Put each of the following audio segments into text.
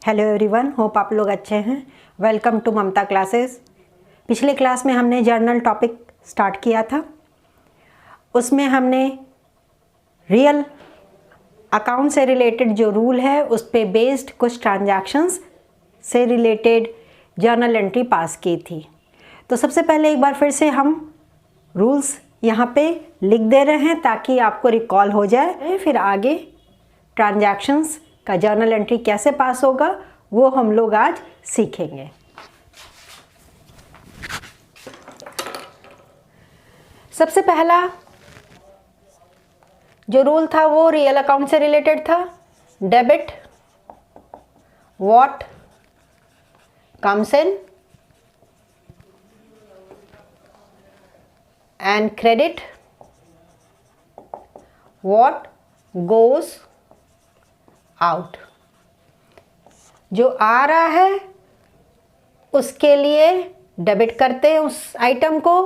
Hello everyone, hope आप लोग अच्छे हैं। Welcome to Mamta classes. पिछले क्लास में हमने जर्नल टॉपिक स्टार्ट किया था। उसमें हमने रियल अकाउंट से रिलेटेड जो रूल है उस पे बेस्ड कुछ ट्रांजैक्शंस से रिलेटेड जर्नल एंट्री पास की थी। तो सबसे पहले एक बार फिर से हम रूल्स यहाँ पे लिख दे रहे हैं ताकि आपको रिकॉल हो जाए। फिर आगे ट्रांजैक्शंस का जर्नल एंट्री कैसे पास होगा वो हम लोग आज सीखेंगे। सबसे पहला जो रूल था वो रियल अकाउंट से रिलेटेड था। Debit what comes in and credit what goes out. जो आ रहा है उसके लिए डेबिट करते हैं उस आइटम को,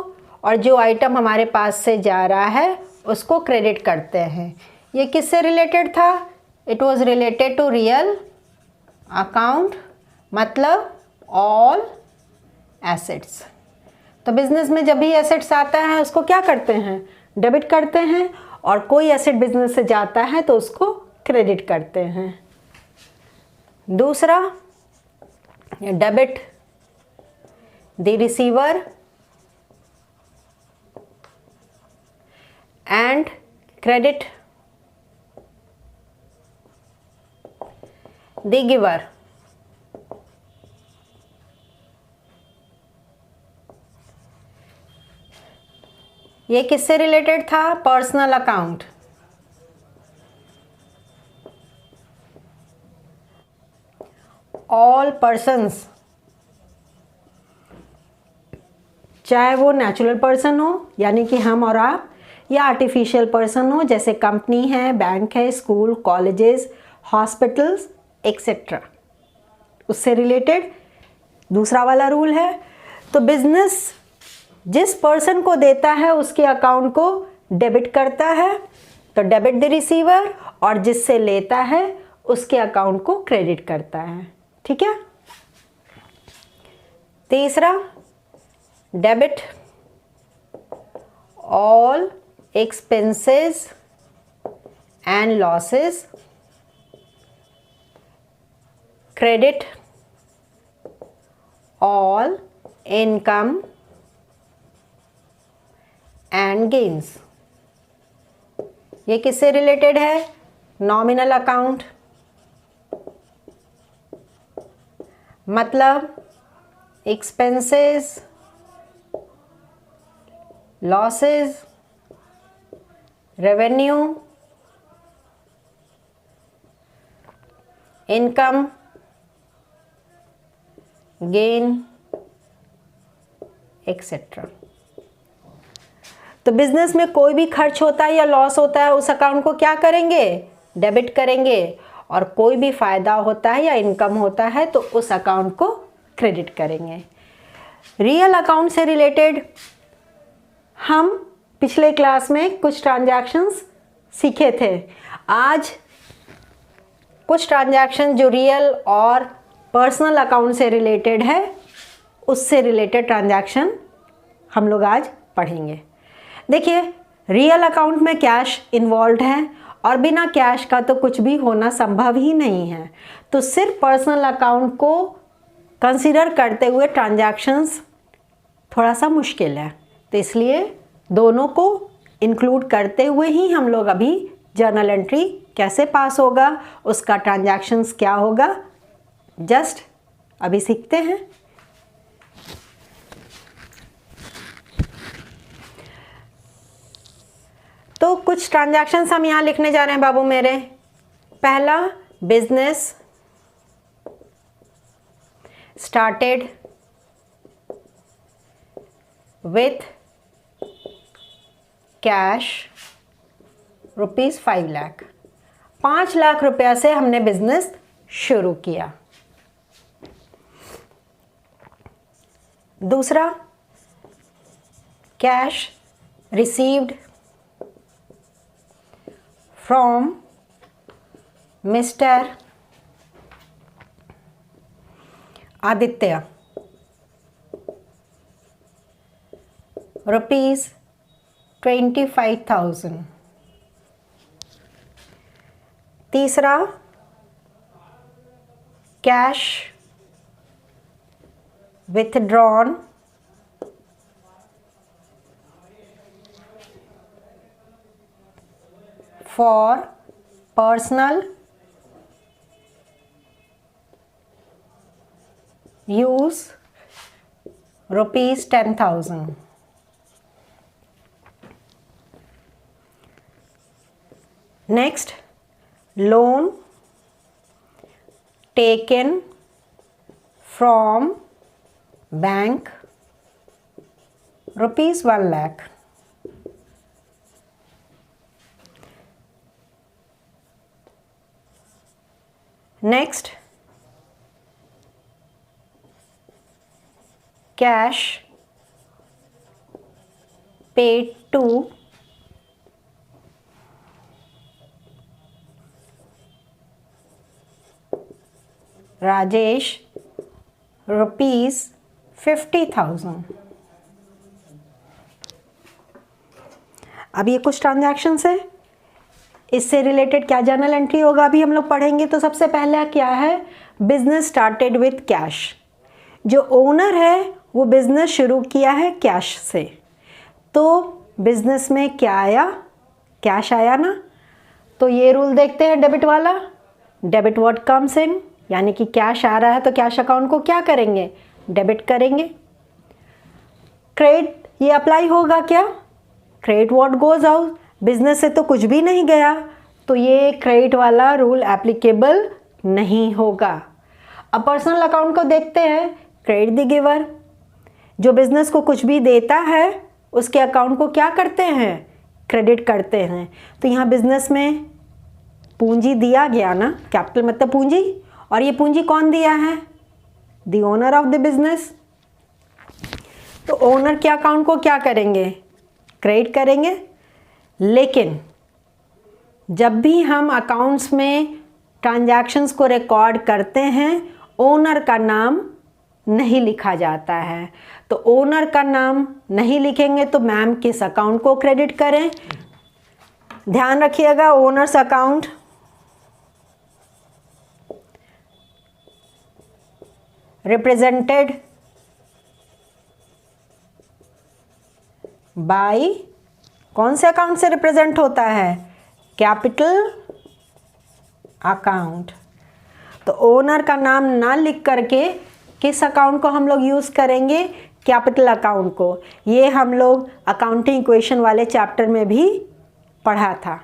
और जो आइटम हमारे पास से जा रहा है उसको क्रेडिट करते हैं। ये किससे रिलेटेड था? It was related to real account, मतलब ऑल एसेट्स। तो बिजनेस में जब भी एसेट्स आता है उसको क्या करते हैं? डेबिट करते हैं, और कोई एसेट बिजनेस से जाता है तो उसको क्रेडिट करते हैं। दूसरा, debit the receiver and credit the giver. ये किससे रिलेटेड था? Personal account. ऑल पर्सन्स, चाहे वो नेचुरल पर्सन हो यानी कि हम और आप, या आर्टिफिशियल पर्सन हो जैसे कंपनी है, बैंक है, स्कूल, कॉलेजेस, हॉस्पिटल्स एक्सेट्रा, उससे रिलेटेड दूसरा वाला रूल है। तो बिजनेस जिस पर्सन को देता है उसके अकाउंट को डेबिट करता है, तो डेबिट द रिसीवर, और जिससे लेता है उसके अकाउंट को क्रेडिट करता है। ठीक है। तीसरा, debit all expenses and losses, credit all income and gains. ये किससे रिलेटेड है? नॉमिनल अकाउंट, मतलब expenses, losses, revenue, income, gain etcetera. तो बिजनेस में कोई भी खर्च होता है या लॉस होता है उस अकाउंट को क्या करेंगे? डेबिट करेंगे, और कोई भी फायदा होता है या इनकम होता है तो उस अकाउंट को क्रेडिट करेंगे। रियल अकाउंट से रिलेटेड हम पिछले क्लास में कुछ ट्रांजैक्शंस सीखे थे। आज कुछ ट्रांजैक्शन जो रियल और पर्सनल अकाउंट से रिलेटेड है उससे रिलेटेड ट्रांजैक्शन हम लोग आज पढ़ेंगे। देखिए, रियल अकाउंट में कैश इन्वॉल्व है और बिना कैश का तो कुछ भी होना संभव ही नहीं है। तो सिर्फ पर्सनल अकाउंट को कंसीडर करते हुए ट्रांजैक्शंस थोड़ा सा मुश्किल है, तो इसलिए दोनों को इंक्लूड करते हुए ही हम लोग अभी जर्नल एंट्री कैसे पास होगा, उसका ट्रांजैक्शंस क्या होगा, जस्ट अभी सीखते हैं। तो कुछ ट्रांजैक्शंस हम यहाँ लिखने जा रहे हैं बाबू मेरे। पहला, business started with cash ₹5 lakh. 5 lakh रुपया से हमने बिजनेस शुरू किया। दूसरा, cash received from mister Aditya ₹25,000। तीसरा cash withdrawn for personal use ₹10,000। Next, loan taken from bank ₹1 lakh। Next, cash paid to Rajesh ₹50,000। अब ये कुछ ट्रांजैक्शंस है, इससे रिलेटेड क्या जर्नल एंट्री होगा अभी हम लोग पढ़ेंगे। तो सबसे पहला क्या है, बिजनेस स्टार्टेड विथ कैश। जो ओनर है वो बिजनेस शुरू किया है कैश से, तो बिजनेस में क्या आया, कैश आया ना। तो ये रूल देखते हैं डेबिट वाला, डेबिट व्हाट कम्स इन, यानी कि कैश आ रहा है तो कैश अकाउंट को क्या करेंगे, डेबिट करेंगे। क्रेडिट ये अप्लाई होगा क्या, credit what goes out, business से तो कुछ भी नहीं गया, तो ये क्रेडिट वाला रूल एप्लीकेबल नहीं होगा। अब पर्सनल अकाउंट को देखते हैं, क्रेडिट द गिवर, जो बिजनेस को कुछ भी देता है उसके अकाउंट को क्या करते हैं, क्रेडिट करते हैं। तो यहाँ बिजनेस में पूंजी दिया गया ना, कैपिटल मतलब पूंजी, और ये पूंजी कौन दिया है, the owner of the business. तो ओनर के अकाउंट को क्या करेंगे, क्रेडिट करेंगे। लेकिन जब भी हम अकाउंट्स में ट्रांजैक्शंस को रिकॉर्ड करते हैं ओनर का नाम नहीं लिखा जाता है। तो ओनर का नाम नहीं लिखेंगे तो मैम किस अकाउंट को क्रेडिट करें, ध्यान रखिएगा, ओनर्स अकाउंट रिप्रेजेंटेड बाय, कौन से अकाउंट से रिप्रेजेंट होता है, कैपिटल अकाउंट। तो ओनर का नाम ना लिख करके किस अकाउंट को हम लोग यूज़ करेंगे, कैपिटल अकाउंट को। ये हम लोग अकाउंटिंग इक्वेशन वाले चैप्टर में भी पढ़ा था।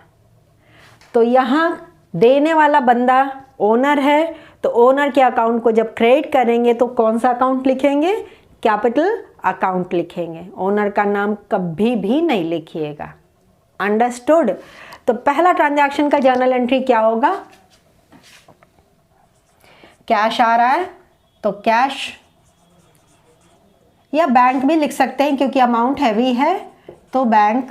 तो यहाँ देने वाला बंदा ओनर है, तो ओनर के अकाउंट को जब क्रेडिट करेंगे तो कौन सा अकाउंट लिखेंगे, कैपिटल अकाउंट लिखेंगे। ओनर का नाम कभी भी नहीं लिखिएगा, अंडरस्टूड। तो पहला ट्रांजैक्शन का जर्नल एंट्री क्या होगा, कैश आ रहा है तो कैश, या बैंक भी लिख सकते हैं क्योंकि अमाउंट हैवी है, तो bank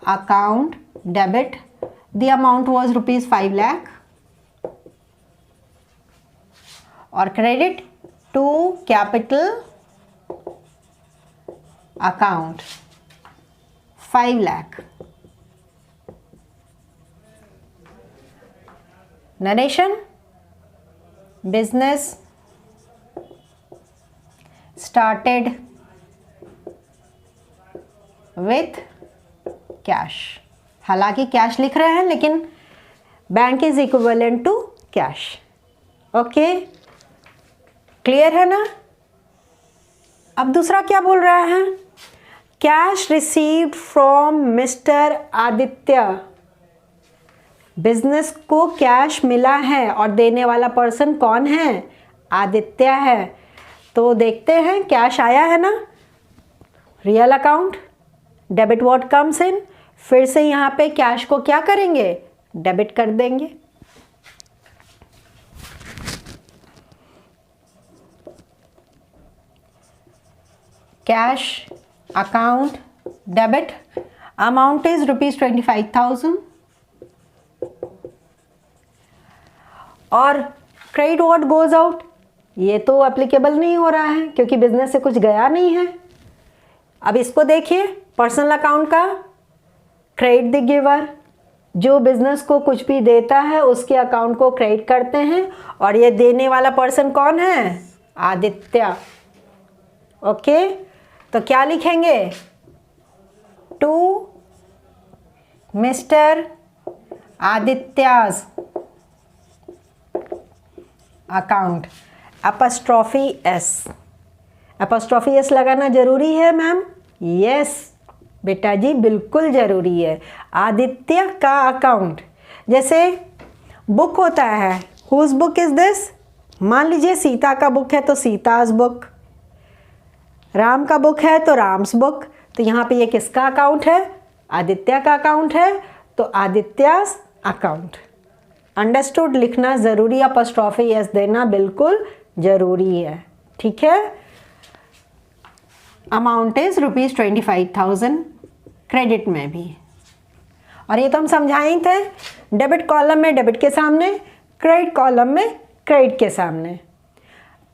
account debit, the amount was ₹5 lakh, और credit to capital account 5 lakh. Narration, business started with cash. हालांकि कैश लिख रहे हैं लेकिन bank is equivalent to cash. Okay, clear है ना। अब दूसरा क्या बोल रहा है, cash received from mister Aditya. Business को कैश मिला है और देने वाला पर्सन कौन है, आदित्य है। तो देखते हैं कैश आया है ना, real account, debit what comes in, फिर से यहाँ पे कैश को क्या करेंगे, डेबिट कर देंगे। Cash account debit, amount is ₹25,000, और क्रेडिट व्हाट गोज आउट, ये तो एप्लीकेबल नहीं हो रहा है क्योंकि बिजनेस से कुछ गया नहीं है। अब इसको देखिए, पर्सनल अकाउंट का क्रेडिट द गिवर, जो बिजनेस को कुछ भी देता है उसके अकाउंट को क्रेडिट करते हैं, और ये देने वाला पर्सन कौन है? आदित्य। ओके, तो क्या लिखेंगे? To mister Aditya's account, apostrophe S. Apostrophe S लगाना जरूरी है मैम? यस बेटा जी, बिल्कुल ज़रूरी है। आदित्य का अकाउंट, जैसे बुक होता है, हुज बुक इज़ दिस? मान लीजिए सीता का बुक है तो सीताज बुक, राम का बुक है तो राम्स बुक, तो यहाँ पे ये किसका अकाउंट है? आदित्य का अकाउंट है, तो आदित्याज अकाउंट। अंडरस्टूड लिखना ज़रूरी, अपस्ट्रॉफी एस देना बिल्कुल ज़रूरी है, ठीक है। अमाउंट इज़ ₹25,000 क्रेडिट में भी, और ये तो हम समझाए थे, डेबिट कॉलम में डेबिट के सामने, क्रेडिट कॉलम में क्रेडिट के सामने।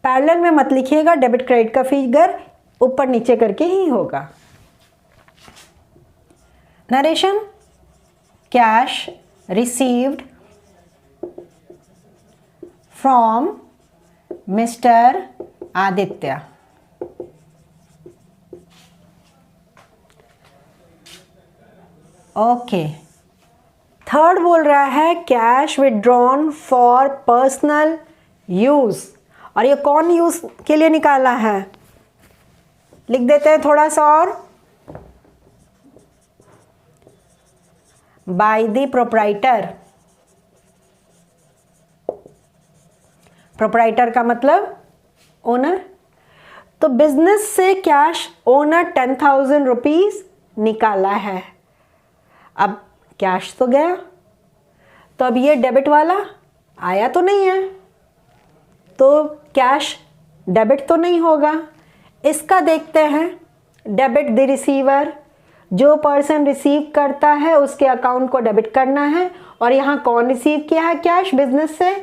पैरेलल में मत लिखिएगा, डेबिट क्रेडिट का फिगर ऊपर नीचे करके ही होगा। Narration, cash received from mister Aditya. Okay, third बोल रहा है cash withdrawn for personal use, और ये कौन यूज़ के लिए निकाला है? लिख देते हैं थोड़ा सा और, बाय द प्रोप्राइटर। प्रोप्राइटर का मतलब ओनर। तो बिजनेस से कैश ओनर 10,000 रुपीज़ निकाला है। अब कैश तो गया, तो अब ये डेबिट वाला आया तो नहीं है, तो कैश डेबिट तो नहीं होगा। इसका देखते हैं, डेबिट द रिसीवर, जो पर्सन रिसीव करता है उसके अकाउंट को डेबिट करना है, और यहाँ कौन रिसीव किया है कैश बिजनेस से?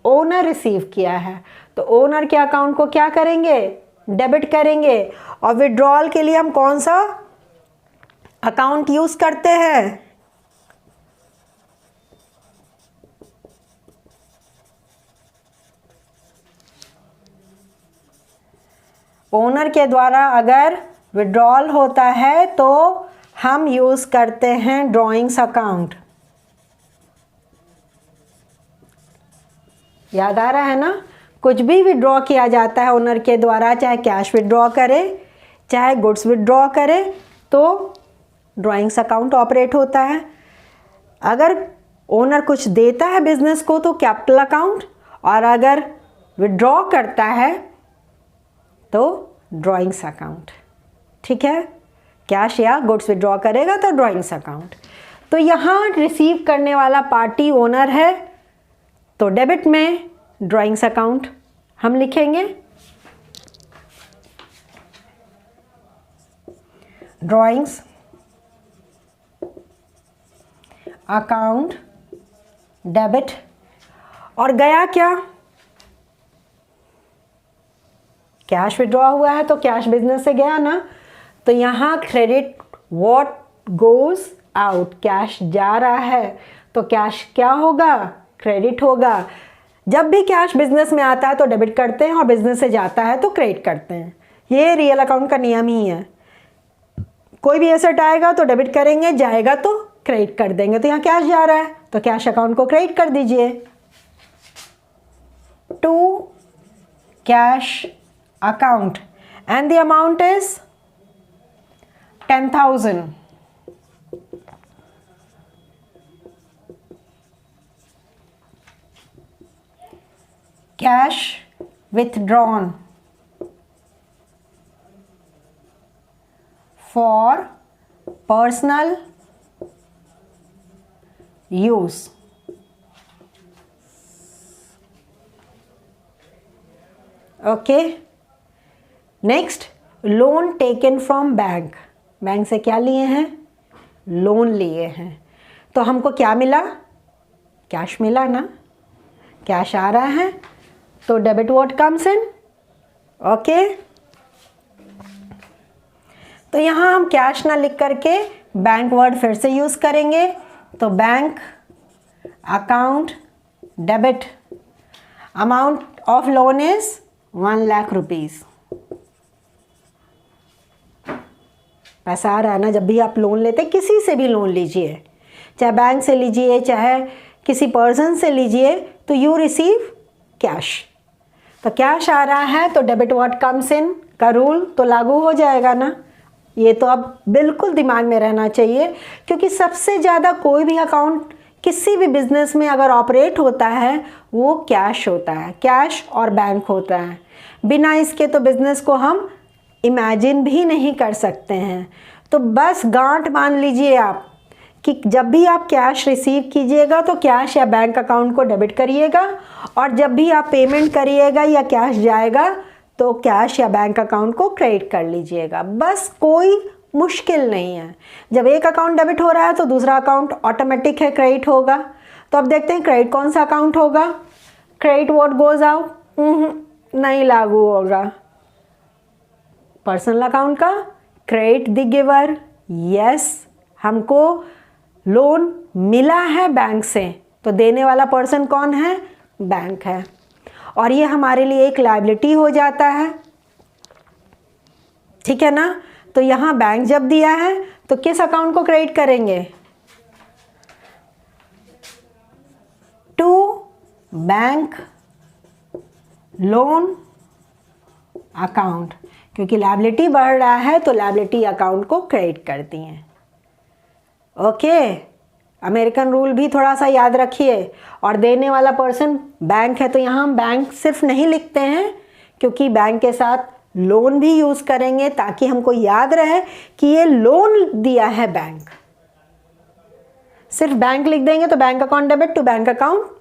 ओनर रिसीव किया है, तो ओनर के अकाउंट को क्या करेंगे? डेबिट करेंगे। और विड्रॉल के लिए हम कौन सा अकाउंट यूज करते हैं? ओनर के द्वारा अगर विड्रॉल होता है तो हम यूज करते हैं ड्रॉइंग्स अकाउंट। याद आ रहा है ना? कुछ भी विड्रॉ किया जाता है ओनर के द्वारा, चाहे कैश विड्रॉ करे चाहे गुड्स विड्रॉ करे, तो ड्रॉइंग्स अकाउंट ऑपरेट होता है। अगर ओनर कुछ देता है बिजनेस को तो कैपिटल अकाउंट, और अगर विड्रॉ करता है तो ड्रॉइंग्स अकाउंट, ठीक है। कैश या गुड्स विड्रॉ करेगा तो ड्रॉइंग्स अकाउंट। तो यहाँ रिसीव करने वाला पार्टी ओनर है, तो डेबिट में ड्रॉइंग्स अकाउंट हम लिखेंगे। ड्रॉइंग्स अकाउंट डेबिट, और गया क्या? कैश विड्रॉ हुआ है तो कैश बिजनेस से गया ना, तो यहाँ credit what goes out, cash जा रहा है तो कैश क्या होगा? क्रेडिट होगा। जब भी कैश बिजनेस में आता है तो डेबिट करते हैं, और बिजनेस से जाता है तो क्रेडिट करते हैं। ये रियल अकाउंट का नियम ही है। कोई भी एसेट आएगा तो डेबिट करेंगे, जाएगा तो क्रेडिट कर देंगे। तो यहाँ कैश जा रहा है तो कैश अकाउंट को क्रेडिट कर दीजिए। To cash account and the amount is 10,000। Cash withdrawn for personal use। Okay, next loan taken from bank. Bank से क्या लिए हैं? लोन लिए हैं। तो हमको क्या मिला? कैश मिला ना, कैश आ रहा है तो debit what comes in, okay. तो यहाँ हम कैश ना लिख करके बैंक वर्ड फिर से यूज करेंगे। तो bank account debit, amount of loan is 1 lakh rupees. पैसा आ रहा है ना, जब भी आप लोन लेते, किसी से भी लोन लीजिए, चाहे बैंक से लीजिए चाहे किसी पर्सन से लीजिए, तो यू रिसीव कैश। तो कैश आ रहा है तो डेबिट व्हाट कम्स इन का रूल तो लागू हो जाएगा ना। ये तो अब बिल्कुल दिमाग में रहना चाहिए, क्योंकि सबसे ज़्यादा कोई भी अकाउंट किसी भी बिजनेस में अगर ऑपरेट होता है वो कैश होता है, कैश और बैंक होता है। बिना इसके तो बिजनेस को हम इमेजिन भी नहीं कर सकते हैं। तो बस गांठ बांध लीजिए आप कि जब भी आप कैश रिसीव कीजिएगा तो कैश या बैंक अकाउंट को डेबिट करिएगा, और जब भी आप पेमेंट करिएगा या कैश जाएगा तो कैश या बैंक अकाउंट को क्रेडिट कर लीजिएगा। बस कोई मुश्किल नहीं है। जब एक अकाउंट डेबिट हो रहा है तो दूसरा अकाउंट ऑटोमेटिक है क्रेडिट होगा। तो अब देखते हैं क्रेडिट कौन सा अकाउंट होगा। क्रेडिट व्हाट गोज आउट, नहीं लागू होगा। पर्सनल अकाउंट का क्रेडिट द गिवर, यस, हमको लोन मिला है बैंक से, तो देने वाला पर्सन कौन है, बैंक है, और ये हमारे लिए एक लायबिलिटी हो जाता है, ठीक है ना। तो यहाँ बैंक जब दिया है तो किस अकाउंट को क्रेडिट करेंगे, टू बैंक लोन अकाउंट, क्योंकि लायबिलिटी बढ़ रहा है तो लायबिलिटी अकाउंट को क्रेडिट करती हैं। ओके, अमेरिकन रूल भी थोड़ा सा याद रखिए। और देने वाला पर्सन बैंक है तो यहाँ हम बैंक सिर्फ नहीं लिखते हैं, क्योंकि बैंक के साथ लोन भी यूज़ करेंगे ताकि हमको याद रहे कि ये लोन दिया है बैंक। सिर्फ बैंक लिख देंगे तो bank account debit to bank account,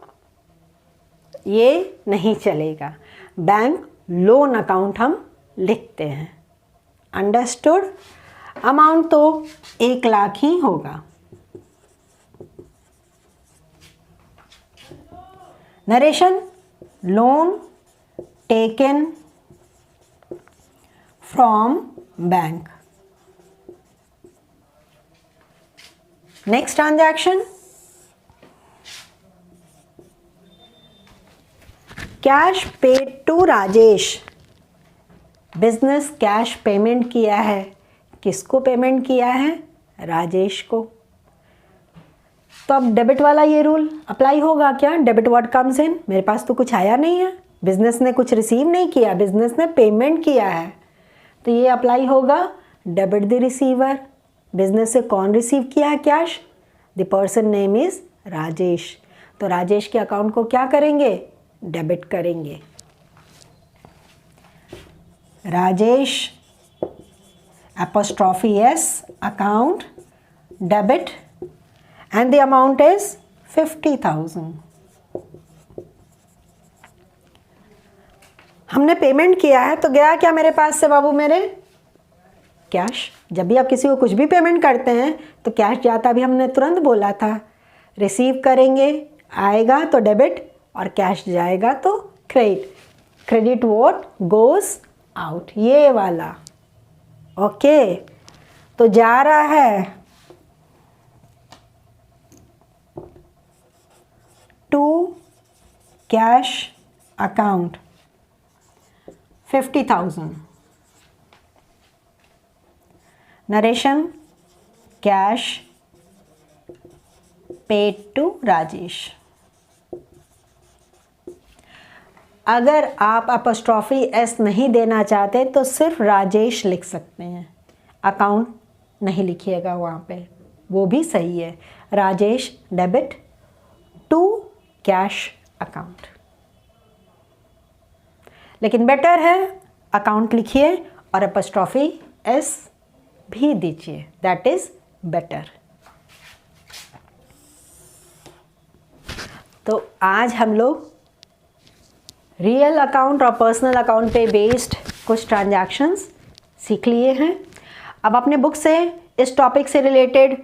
ये नहीं चलेगा। बैंक लोन अकाउंट हम लिखते हैं। अंडरस्टूड। अमाउंट तो 1 लाख ही होगा। Narration, loan taken from bank. Next transaction, cash paid to Rajesh. Business cash payment किया है, किसको पेमेंट किया है, राजेश को। तो अब डेबिट वाला ये रूल अप्लाई होगा क्या, डेबिट व्हाट कम्स इन। मेरे पास तो कुछ आया नहीं है, बिजनेस ने कुछ रिसीव नहीं किया, बिजनेस ने पेमेंट किया है, तो ये अप्लाई होगा डेबिट द रिसीवर। बिजनेस से कौन रिसीव किया है cash, the person name is Rajesh. तो राजेश के अकाउंट को क्या करेंगे, डेबिट करेंगे। Rajesh apostrophe s account debit and the amount is 50,000। हमने पेमेंट किया है तो गया क्या मेरे पास से बाबू मेरे, कैश। जब भी आप किसी को कुछ भी पेमेंट करते हैं तो कैश जाता भी हमने तुरंत बोला था। रिसीव करेंगे, आएगा तो डेबिट और कैश जाएगा तो credit. Credit what goes out, ये वाला। ओके, तो जा रहा है to cash account 50,000। Narration, cash paid to Rajesh. अगर आप अपॉस्ट्रोफी एस नहीं देना चाहते तो सिर्फ राजेश लिख सकते हैं, अकाउंट नहीं लिखिएगा वहाँ पे, वो भी सही है। Rajesh debit to cash account, लेकिन बेटर है अकाउंट लिखिए और अपॉस्ट्रोफी एस भी दीजिए, दैट इज बेटर। तो आज हम लोग रियल अकाउंट और पर्सनल अकाउंट पे बेस्ड कुछ ट्रांजैक्शंस सीख लिए हैं। अब अपने बुक से इस टॉपिक से रिलेटेड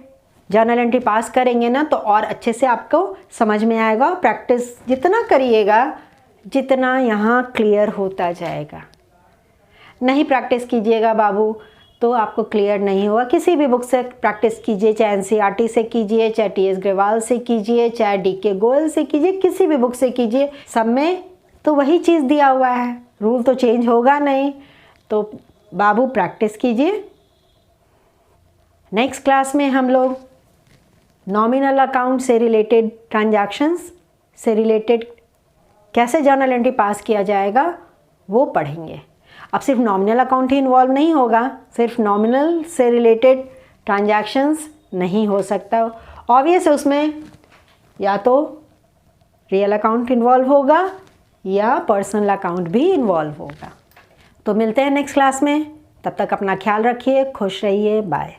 जर्नल एंट्री पास करेंगे ना तो और अच्छे से आपको समझ में आएगा। प्रैक्टिस जितना करिएगा जितना यहाँ क्लियर होता जाएगा। नहीं प्रैक्टिस कीजिएगा बाबू तो आपको क्लियर नहीं होगा। किसी भी बुक से प्रैक्टिस कीजिए, चाहे एनसीईआरटी से कीजिए, चाहे टीएस ग्रेवाल से कीजिए, चाहे डीके गोयल से कीजिए, किसी भी बुक से कीजिए, सब में तो वही चीज़ दिया हुआ है, रूल तो चेंज होगा नहीं। तो बाबू प्रैक्टिस कीजिए। नेक्स्ट क्लास में हम लोग नॉमिनल अकाउंट से रिलेटेड ट्रांजैक्शंस से रिलेटेड कैसे जर्नल एंट्री पास किया जाएगा वो पढ़ेंगे। अब सिर्फ नॉमिनल अकाउंट ही इन्वॉल्व नहीं होगा, सिर्फ नॉमिनल से रिलेटेड ट्रांजैक्शंस नहीं हो सकता। ऑब्वियस है उसमें या तो रियल अकाउंट इन्वॉल्व होगा या पर्सनल अकाउंट भी इन्वॉल्व होगा। तो मिलते हैं नेक्स्ट क्लास में, तब तक अपना ख्याल रखिए, खुश रहिए, बाय।